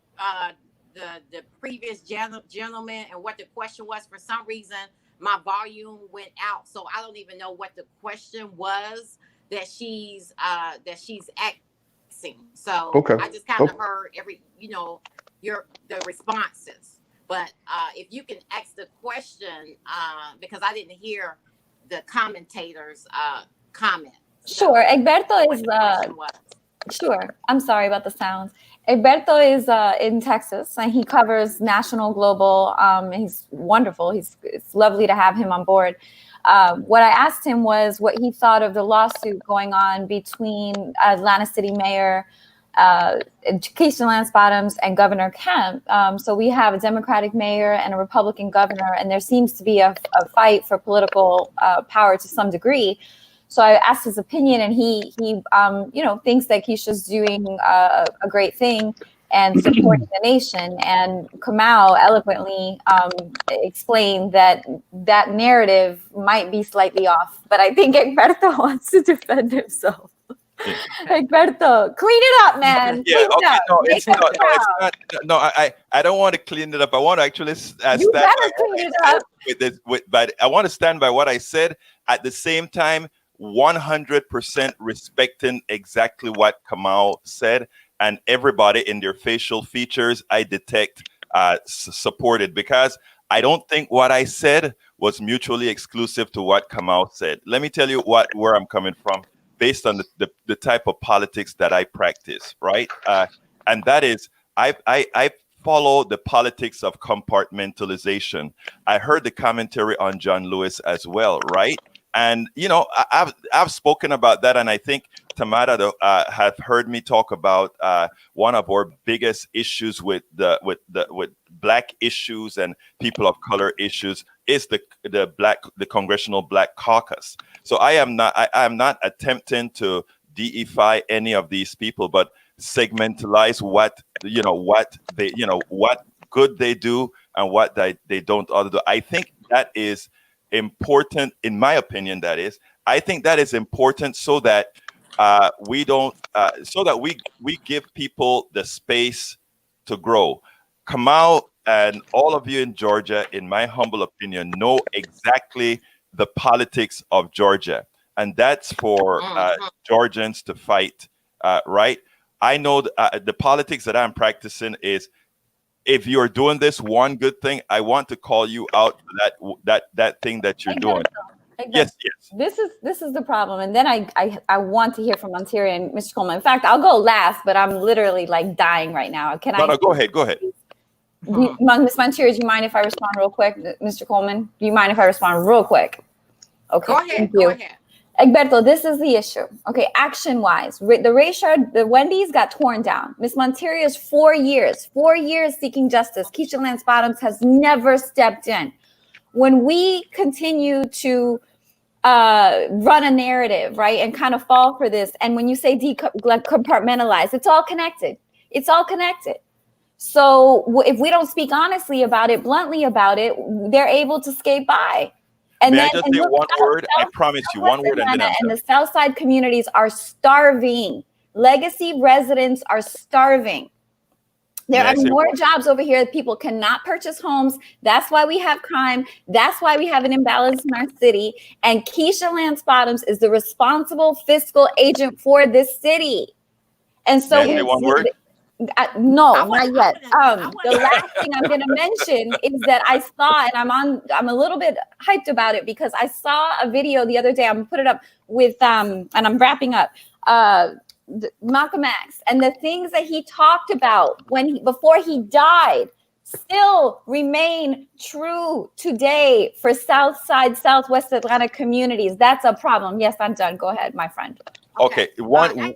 previous gentleman and what the question was. For some reason, my volume went out, so I don't even know what the question was that she's asking. So okay. I just kind of heard the responses. But if you can ask the question, because I didn't hear the commentators' comment.
Sure, Egebrto is sure. I'm sorry about the sound. Egebrto is in Texas, and he covers national, global. He's wonderful. It's lovely to have him on board. What I asked him was what he thought of the lawsuit going on between Atlanta City Mayor Keisha Lance Bottoms and Governor Kemp. So we have a Democratic mayor and a Republican governor, and there seems to be a fight for political power to some degree. So I asked his opinion, and he thinks that Keisha's doing a great thing and supporting the nation. And Kamau eloquently explained that narrative might be slightly off, but I think Egebrto wants to defend himself. Egebrto, clean it up, man.
Yeah, okay. It's not. No, I don't want to clean it up. I want to actually stand by
clean it up.
But I want to stand by what I said. At the same time, 100% respecting exactly what Kamau said, and everybody in their facial features I detect supported, because I don't think what I said was mutually exclusive to what Kamau said. Let me tell you where I'm coming from, based on the type of politics that I practice, right? And that is, I follow the politics of compartmentalization. I heard the commentary on John Lewis as well, right? And I've spoken about that, and I think Tamara have heard me talk about one of our biggest issues with Black issues and people of color issues is the Congressional Black Caucus. So I am not attempting to deify any of these people, but segmentalize what good they do and what they don't other do. I think that is important, in my opinion. That is, I think that is important so that we give people the space to grow. Kamau and all of you in Georgia, in my humble opinion, know exactly the politics of Georgia, and that's for Georgians to fight, right? I know the politics that I'm practicing is, if you're doing this one good thing, I want to call you out for that thing that you're doing. Yes.
This is the problem, and then I want to hear from Monteria and Mr. Coleman. In fact, I'll go last, but I'm literally like dying right now.
No, go ahead.
Ms. Monteria, do you mind if I respond real quick? Mr. Coleman, do you mind if I respond real quick? Okay,
go ahead.
Thank you.
Go ahead.
Egebrto, this is the issue. Okay, action-wise, the Wendy's got torn down. Ms. Monteria's 4 years seeking justice. Keisha Lance Bottoms has never stepped in. When we continue to run a narrative, right, and kind of fall for this, and when you say compartmentalize, it's all connected. It's all connected. So if we don't speak honestly about it, bluntly about it, they're able to skate by. And
May I just say one word? I promise you, one word, and then I'm done.
And the Southside communities are starving. Legacy residents are starving. There are more jobs over here. People cannot purchase homes. That's why we have crime. That's why we have an imbalance in our city. And Keisha Lance Bottoms is the responsible fiscal agent for this city. And so,
one word.
No, not yet. The last thing I'm going to mention is that I saw, and I'm a little bit hyped about it because I saw a video the other day. I'm going to put it up with, and I'm wrapping up, Malcolm X, and the things that he talked about before he died still remain true today for Southside, Southwest Atlanta communities. That's a problem. Yes, I'm done. Go ahead, my friend.
Okay. I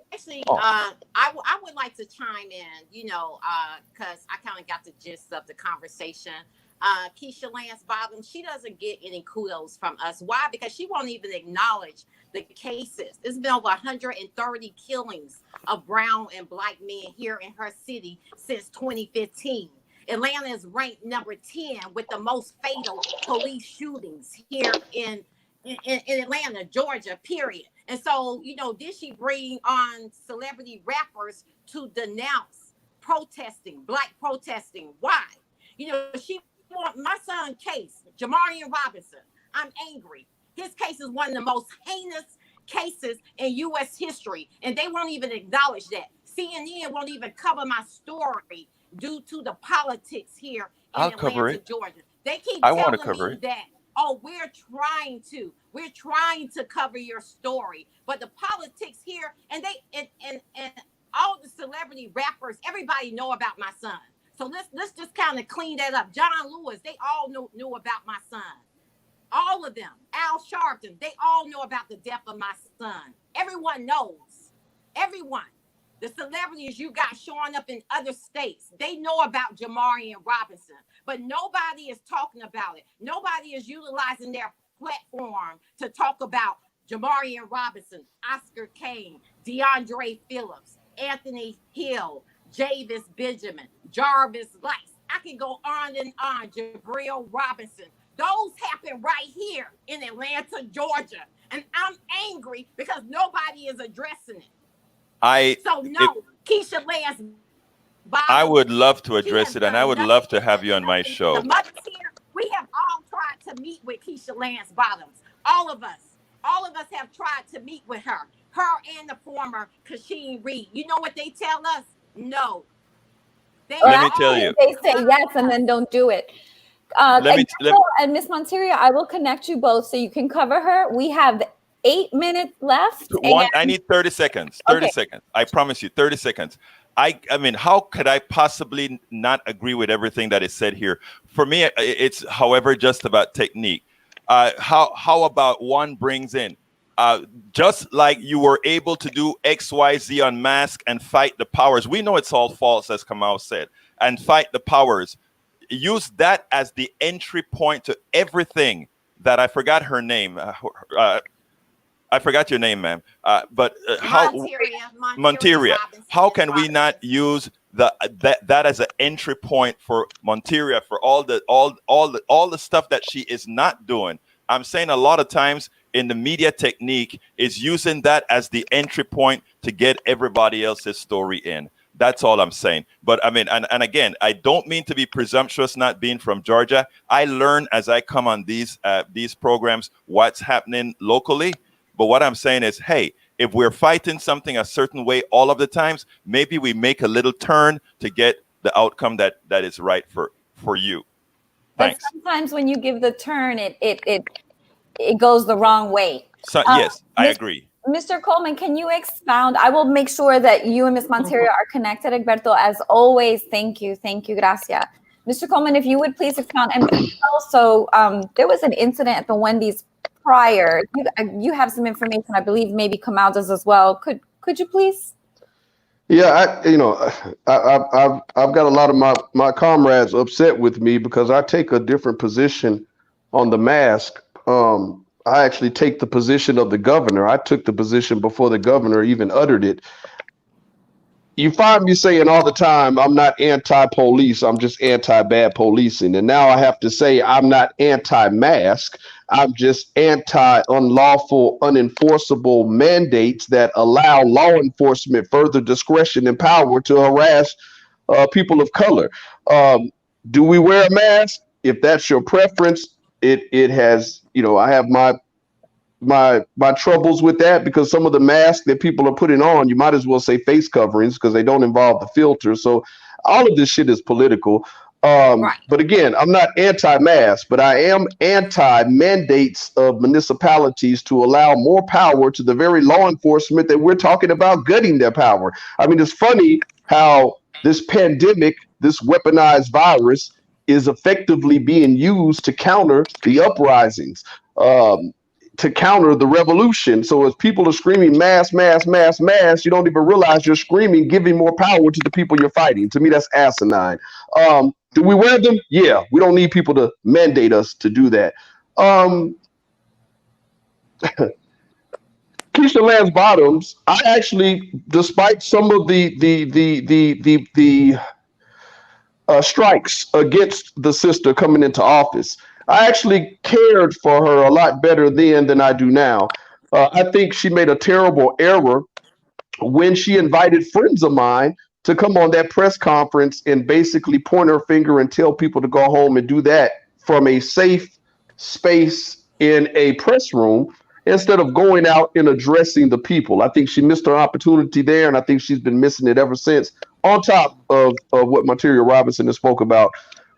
would like to chime in, because I kind of got the gist of the conversation. Keisha Lance Bottoms, she doesn't get any kudos from us. Why? Because she won't even acknowledge the cases. There's been over 130 killings of brown and black men here in her city since 2015. Atlanta is ranked number 10 with the most fatal police shootings here in Atlanta, Georgia, period. And so, did she bring on celebrity rappers to denounce black protesting? Why? She want my son's case, Jamarian Robinson. I'm angry. His case is one of the most heinous cases in U.S. history, and they won't even acknowledge that. CNN won't even cover my story due to the politics here in Atlanta, Georgia. They keep telling me that, we're trying to cover your story, but the politics here, and all the celebrity rappers, everybody know about my son. So let's just kind of clean that up. John Lewis, they all knew about my son. All of them. Al Sharpton, they all know about the death of my son. Everyone knows. Everyone. The celebrities you got showing up in other states, they know about Jamarian Robinson, but nobody is talking about it. Nobody is utilizing their platform to talk about Jamarian Robinson, Oscar Kane, DeAndre Phillips, Anthony Hill, Javis Benjamin, Jarvis Lice. I can go on and on. Jabril Robinson. Those happen right here in Atlanta, Georgia. And I'm angry because nobody is addressing it. Keisha Lance Bottoms,
I would love to address it, and I would love to have you on my show.
The mothers here, we have all tried to meet with Keisha Lance Bottoms. All of us have tried to meet with her and the former Kasheen Reed. You know what they tell us? No.
Let me tell you.
They say yes and then don't do it. And Miss Monteria, I will connect you both so you can cover her. We have 8 minutes left.
I need 30 seconds. 30 seconds. I promise you, 30 seconds. I mean, how could I possibly not agree with everything that is said here? For me, it's, however, just about technique. How about one brings in, just like you were able to do XYZ on Mask and fight the powers. We know it's all false, as Kamau said, and fight the powers. Use that as the entry point to everything that I forgot her name. I forgot your name, ma'am. Monteria. How can we not use that as an entry point for Monteria for all the stuff that she is not doing? I'm saying a lot of times in the media technique is using that as the entry point to get everybody else's story in. That's all I'm saying. But I mean, and again, I don't mean to be presumptuous not being from Georgia. I learn as I come on these programs what's happening locally. But what I'm saying is, hey, if we're fighting something a certain way all of the times, maybe we make a little turn to get the outcome that is right for you. Thanks.
But sometimes when you give the turn, it goes the wrong way.
So yes, I agree.
Mr. Coleman, can you expound? I will make sure that you and Ms. Monteria are connected, Egebrto. As always, thank you, gracias. Mr. Coleman, if you would please expound. And also, there was an incident at the Wendy's prior. You have some information, I believe maybe Kamau does as well. Could you please?
Yeah, I've got a lot of my comrades upset with me because I take a different position on the mask. I actually take the position of the governor. I took the position before the governor even uttered it. You find me saying all the time, I'm not anti-police, I'm just anti-bad policing. And now I have to say I'm not anti-mask, I'm just anti-unlawful, unenforceable mandates that allow law enforcement further discretion and power to harass people of color. Do we wear a mask? If that's your preference, it has, I have my troubles with that because some of the masks that people are putting on, you might as well say face coverings because they don't involve the filter. So all of this shit is political. Right. But again, I'm not anti-mask, but I am anti-mandates of municipalities to allow more power to the very law enforcement that we're talking about gutting their power. I mean, it's funny how this pandemic, this weaponized virus is effectively being used to counter the uprisings. To counter the revolution. So as people are screaming mass, mass, mass, mass, you don't even realize you're screaming, giving more power to the people you're fighting. To me, that's asinine. Do we wear them? Yeah, we don't need people to mandate us to do that. Keisha Lance Bottoms, I actually, despite some of the strikes against the sister coming into office, I actually cared for her a lot better then than I do now. I think she made a terrible error when she invited friends of mine to come on that press conference and basically point her finger and tell people to go home and do that from a safe space in a press room instead of going out and addressing the people. I think she missed her opportunity there, and I think she's been missing it ever since, on top of what Monterey Robinson has spoke about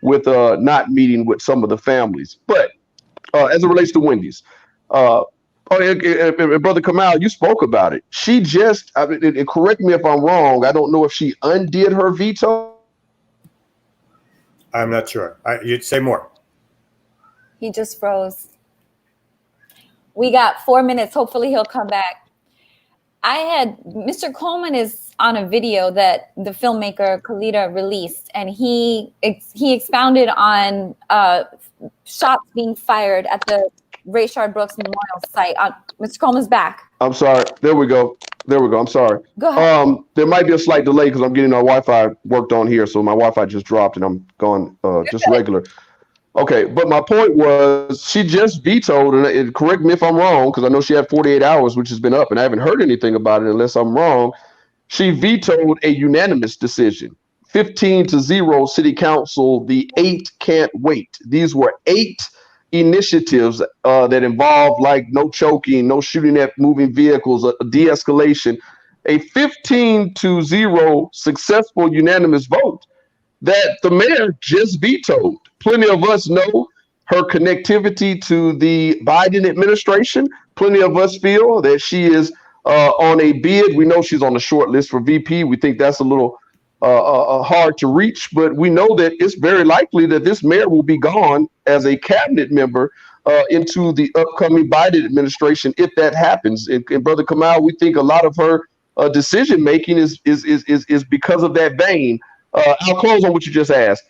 with not meeting with some of the families. But as it relates to Wendy's, Brother Kamau, you spoke about it. She just, correct me if I'm wrong, I don't know if she undid her veto.
I'm not sure. You'd say more.
He just froze. We got 4 minutes. Hopefully he'll come back. Mr. Coleman is on a video that the filmmaker Caleta released, and he expounded on shots being fired at the Rayshard Brooks Memorial site. Mr. Coleman's back.
I'm sorry. There we go. I'm sorry.
Go ahead.
There might be a slight delay because I'm getting our Wi-Fi worked on here, so my Wi-Fi just dropped and I'm going just regular. Okay, but my point was she just vetoed, and correct me if I'm wrong, because I know she had 48 hours, which has been up, and I haven't heard anything about it unless I'm wrong. She vetoed a unanimous decision, 15-0 city council. The 8 can't wait. These were 8 initiatives that involved like no choking, no shooting at moving vehicles, a de-escalation, a 15-0 successful unanimous vote that the mayor just vetoed. Plenty of us know her connectivity to the Biden administration. Plenty of us feel that she is on a bid. We know she's on the short list for VP. We think that's a little hard to reach, but we know that it's very likely that this mayor will be gone as a cabinet member into the upcoming Biden administration if that happens. And Brother Kamau, we think a lot of her decision making is because of that vein. I'll close on what you just asked.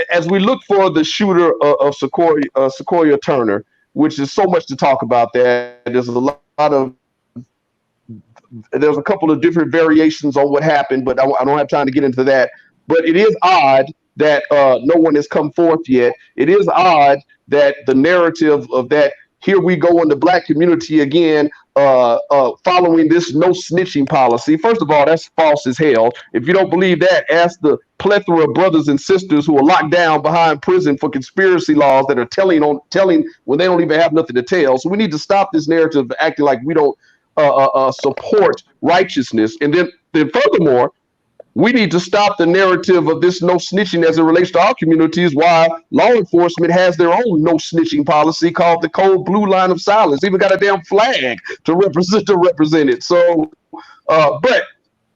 As we look for the shooter of Sequoia Turner, which is so much to talk about, that there's a couple of different variations on what happened, but I don't have time to get into that. But it is odd that no one has come forth yet. It is odd that the narrative of that, here we go in the Black community again, following this no snitching policy. First of all, that's false as hell. If you don't believe that, ask the plethora of brothers and sisters who are locked down behind prison for conspiracy laws that are telling when they don't even have nothing to tell. So we need to stop this narrative of acting like we don't support righteousness. And then furthermore, We need to stop the narrative of this no snitching as it relates to our communities, while law enforcement has their own no snitching policy called the cold blue line of silence. Even got a damn flag to represent it. So, but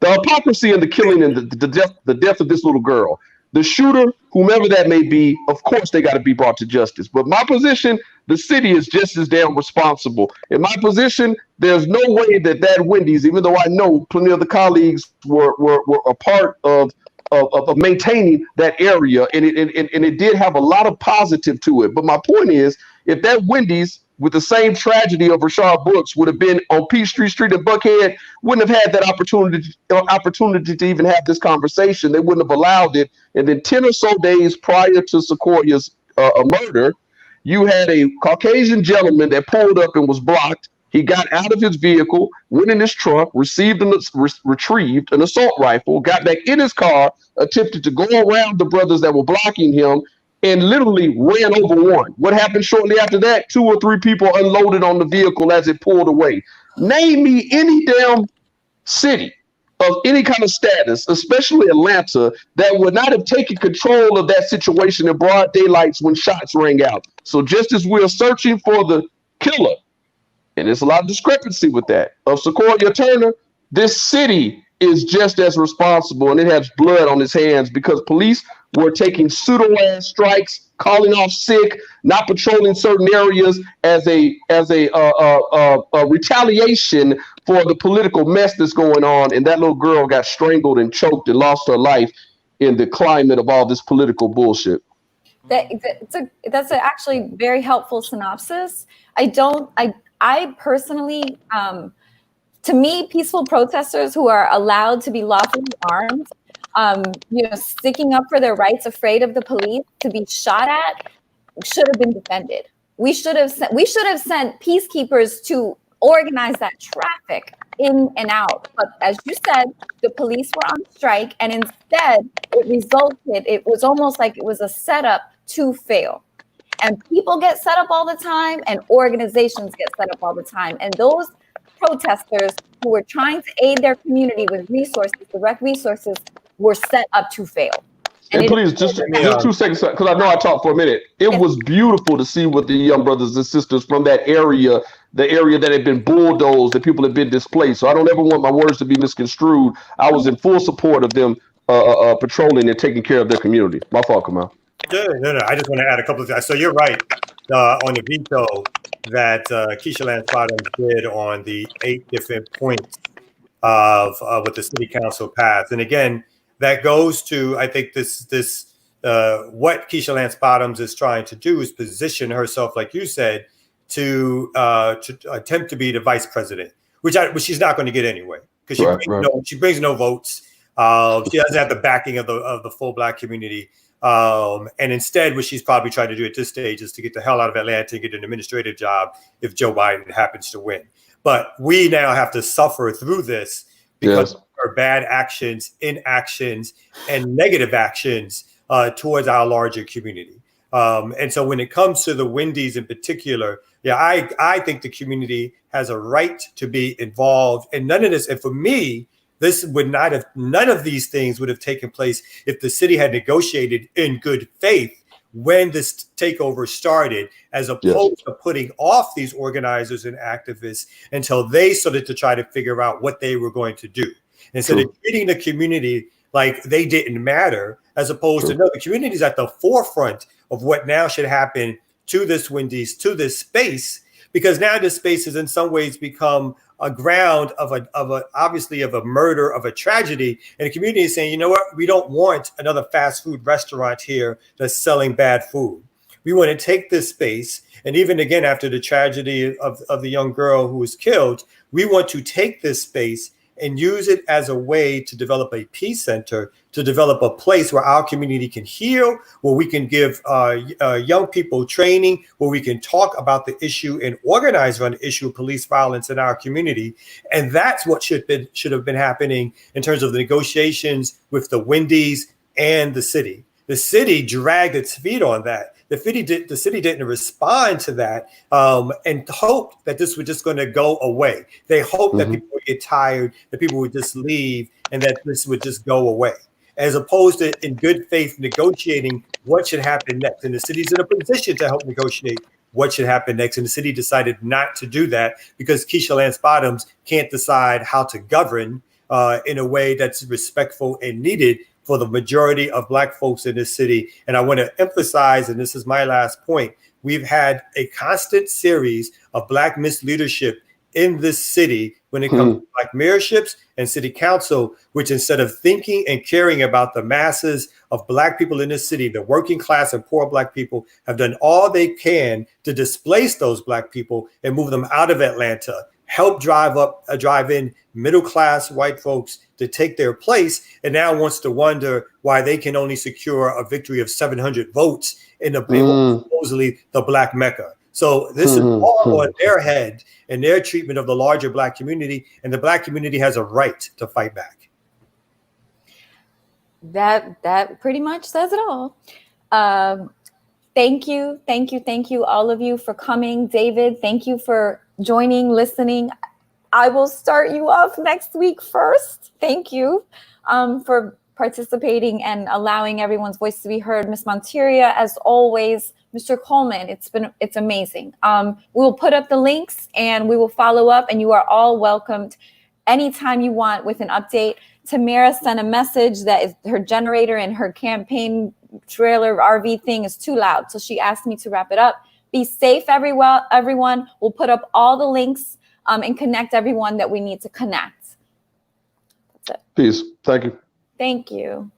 the hypocrisy and the killing and the death of this little girl, the shooter, whomever that may be, of course they got to be brought to justice. But my position, the city is just as damn responsible. In my position, there's no way that Wendy's, even though I know plenty of the colleagues were a part of maintaining that area, and it did have a lot of positive to it. But my point is, if that Wendy's, with the same tragedy of Rashard Brooks, would have been on Peachtree Street in Buckhead, wouldn't have had that opportunity to even have this conversation. They wouldn't have allowed it. And then 10 or so days prior to Sequoia's murder, you had a Caucasian gentleman that pulled up and was blocked. He got out of his vehicle, went in his truck, retrieved an assault rifle, got back in his car, attempted to go around the brothers that were blocking him, and literally ran over one. What happened shortly after that? 2 or 3 people unloaded on the vehicle as it pulled away. Name me any damn city of any kind of status, especially Atlanta, that would not have taken control of that situation in broad daylight when shots rang out. So just as we're searching for the killer, and there's a lot of discrepancy with that, of Sequoia Turner, this city is just as responsible, and it has blood on its hands because police were taking pseudo-ass strikes, calling off sick, not patrolling certain areas as a retaliation for the political mess that's going on. And that little girl got strangled and choked and lost her life in the climate of all this political bullshit.
That's actually very helpful synopsis. I personally, to me, peaceful protesters who are allowed to be lawfully armed, sticking up for their rights, afraid of the police to be shot at, should have been defended. We should have sent peacekeepers to organize that traffic in and out. But as you said, the police were on strike, and instead it was almost like it was a setup to fail. And people get set up all the time, and organizations get set up all the time. And those protesters who were trying to aid their community with resources, direct resources, were set up to fail.
And please, just 2 seconds, because I know I talked for a minute. It was beautiful to see what the young brothers and sisters from that area, the area that had been bulldozed, that people had been displaced. So I don't ever want my words to be misconstrued. I was in full support of them patrolling and taking care of their community. My fault, Kamau.
No. I just want to add a couple of things. So you're right on the veto that Keisha Lance Bottoms did on the 8 different points of what the city council passed. And again, that goes to, I think what Keisha Lance Bottoms is trying to do is position herself, like you said, to attempt to be the vice president, which she's not going to get anyway, because she brings no votes. She doesn't have the backing of the full Black community. And instead, what she's probably trying to do at this stage is to get the hell out of Atlanta and get an administrative job if Joe Biden happens to win. But we now have to suffer through this because of her bad actions, inactions, and negative actions towards our larger community. And so when it comes to the Wendy's in particular, I think the community has a right to be involved. And none of this, and for me, none of these things would have taken place if the city had negotiated in good faith when this takeover started, as opposed to putting off these organizers and activists until they started to try to figure out what they were going to do. Instead of treating the community like they didn't matter, as opposed to, no, the community is at the forefront of what now should happen to this Wendy's, to this space, because now this space has in some ways become a ground of a murder, of a tragedy. And the community is saying, you know what, we don't want another fast food restaurant here that's selling bad food. We want to take this space. And even again, after the tragedy of the young girl who was killed, we want to take this space and use it as a way to develop a peace center, to develop a place where our community can heal, where we can give young people training, where we can talk about the issue and organize around the issue of police violence in our community. And that's what should have been happening in terms of the negotiations with the Wendy's and the city. The city dragged its feet on that. The city didn't respond to that and hoped that this was just going to go away. They hoped that people would get tired, that people would just leave, and that this would just go away, as opposed to in good faith negotiating what should happen next. And the city's in a position to help negotiate what should happen next. And the city decided not to do that because Keisha Lance Bottoms can't decide how to govern in a way that's respectful and needed for the majority of Black folks in this city. And I want to emphasize, and this is my last point, we've had a constant series of Black misleadership in this city when it comes to Black mayorships and city council, which instead of thinking and caring about the masses of Black people in this city, the working class and poor Black people, have done all they can to displace those Black people and move them out of Atlanta, help drive in middle class white folks to take their place, and now wants to wonder why they can only secure a victory of 700 votes in supposedly the Black Mecca. So this is all on their head and their treatment of the larger Black community, and the Black community has a right to fight back.
That pretty much says it all. Thank you, all of you for coming. David, thank you for joining, listening. I will start you off next week first. Thank you for participating and allowing everyone's voice to be heard. Miss Monteria, as always. Mr. Coleman, it's amazing. We will put up the links and we will follow up, and you are all welcomed anytime you want with an update. Tamara sent a message that her generator and her campaign trailer RV thing is too loud, so she asked me to wrap it up. Be safe, everyone. We'll put up all the links and connect everyone that we need to connect. That's it.
Peace. Thank you.
Thank you.